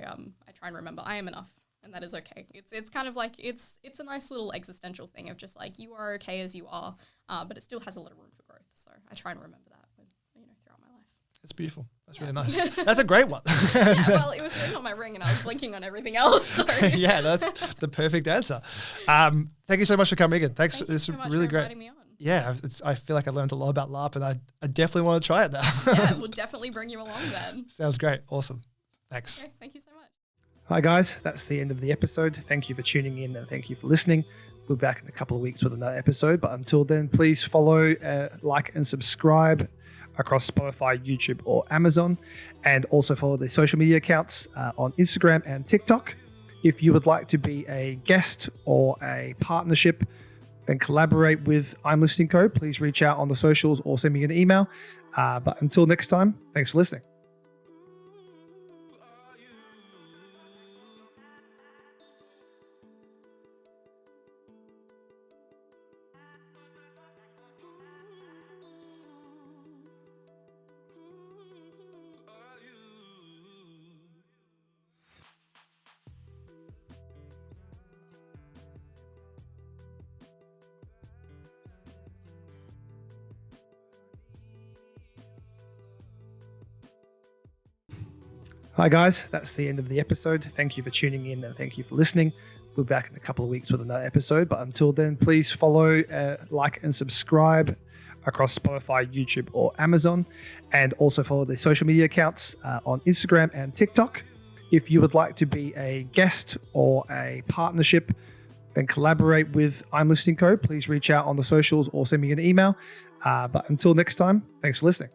try and remember I am enough, and that is okay. It's kind of like it's a nice little existential thing of just like you are okay as you are, but it still has a lot of room for growth. So I try and remember that throughout my life. That's beautiful. That's really nice. That's a great one. Yeah, well, it was written on my ring and I was blinking on everything else. So. Yeah, that's the perfect answer. Thank you so much for coming in. Thanks. Thank you It's so much really for great. inviting me on. Yeah, I feel like I learned a lot about LARP and I definitely want to try it now. Yeah, we'll definitely bring you along then. Sounds great. Awesome. Thanks. Okay, thank you so much. Hi guys, that's the end of the episode. Thank you for tuning in and thank you for listening. We'll be back in a couple of weeks with another episode, but until then, please follow, like and subscribe across Spotify, YouTube or Amazon, and also follow the social media accounts on Instagram and TikTok. If you would like to be a guest or a partnership and collaborate with I'm Listening Co, please reach out on the socials or send me an email. But until next time, thanks for listening. Hi guys, that's the end of the episode. Thank you for tuning in and thank you for listening. We'll be back in a couple of weeks with another episode, but until then, please follow, like and subscribe across Spotify, YouTube or Amazon, and also follow the social media accounts on Instagram and TikTok. If you would like to be a guest or a partnership and collaborate with I'm Listening Co, please reach out on the socials or send me an email. But until next time, thanks for listening.